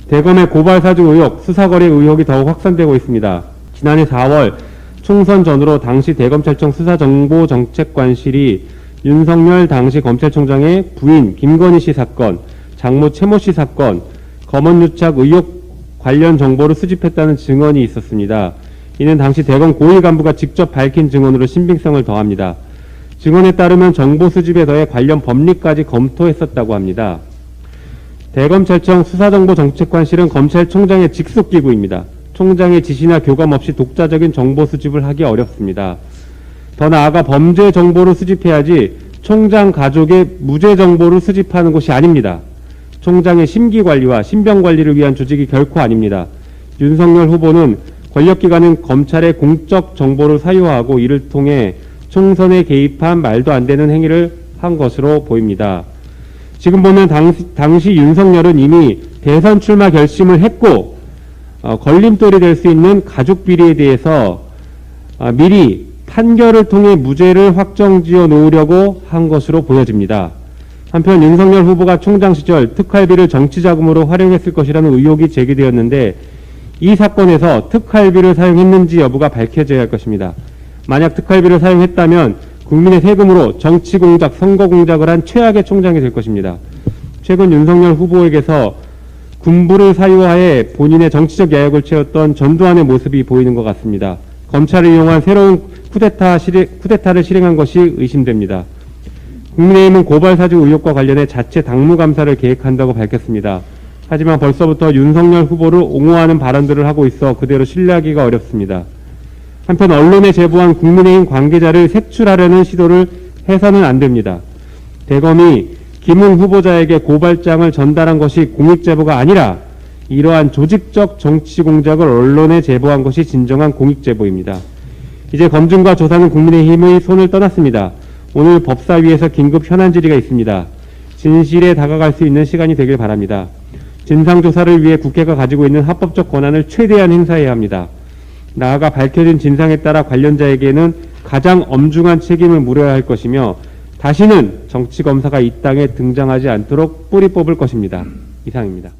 대검의 고발사주 의혹, 수사거래 의혹이 더욱 확산되고 있습니다. 지난해 4월 총선 전후로 당시 대검찰청 수사정보정책관실이 윤석열 당시 검찰총장의 부인 김건희 씨 사건, 장모 최모 씨 사건, 검언유착 의혹 관련 정보를 수집했다는 증언이 있었습니다. 이는 당시 대검 고위 간부가 직접 밝힌 증언으로 신빙성을 더합니다. 증언에 따르면 정보 수집에 더해 관련 법리까지 검토했었다고 합니다. 대검찰청 수사정보정책관실은 검찰총장의 직속기구입니다. 총장의 지시나 교감 없이 독자적인 정보 수집을 하기 어렵습니다. 더 나아가 범죄 정보를 수집해야지 총장 가족의 무죄 정보를 수집하는 곳이 아닙니다. 총장의 심기관리와 신병관리를 위한 조직이 결코 아닙니다. 윤석열 후보는 권력기관은 검찰의 공적 정보를 사유하고 이를 통해 총선에 개입한 말도 안 되는 행위를 한 것으로 보입니다. 지금 보면 당시 윤석열은 이미 대선 출마 결심을 했고 걸림돌이 될 수 있는 가족비리에 대해서 미리 판결을 통해 무죄를 확정지어 놓으려고 한 것으로 보여집니다. 한편 윤석열 후보가 총장 시절 특활비를 정치자금으로 활용했을 것이라는 의혹이 제기되었는데 이 사건에서 특활비를 사용했는지 여부가 밝혀져야 할 것입니다. 만약 특활비를 사용했다면 국민의 세금으로 정치공작, 선거공작을 한 최악의 총장이 될 것입니다. 최근 윤석열 후보에게서 군부를 사유하에 본인의 정치적 야욕을 채웠던 전두환의 모습이 보이는 것 같습니다. 검찰을 이용한 새로운 쿠데타를 실행한 것이 의심됩니다. 국민의힘은 고발사주 의혹과 관련해 자체 당무감사를 계획한다고 밝혔습니다. 하지만 벌써부터 윤석열 후보를 옹호하는 발언들을 하고 있어 그대로 신뢰하기가 어렵습니다. 한편 언론에 제보한 국민의힘 관계자를 색출하려는 시도를 해서는 안 됩니다. 대검이 김웅 후보자에게 고발장을 전달한 것이 공익제보가 아니라 이러한 조직적 정치 공작을 언론에 제보한 것이 진정한 공익제보입니다. 이제 검증과 조사는 국민의힘의 손을 떠났습니다. 오늘 법사위에서 긴급 현안 질의가 있습니다. 진실에 다가갈 수 있는 시간이 되길 바랍니다. 진상조사를 위해 국회가 가지고 있는 합법적 권한을 최대한 행사해야 합니다. 나아가 밝혀진 진상에 따라 관련자에게는 가장 엄중한 책임을 물어야 할 것이며 다시는 정치검사가 이 땅에 등장하지 않도록 뿌리 뽑을 것입니다. 이상입니다.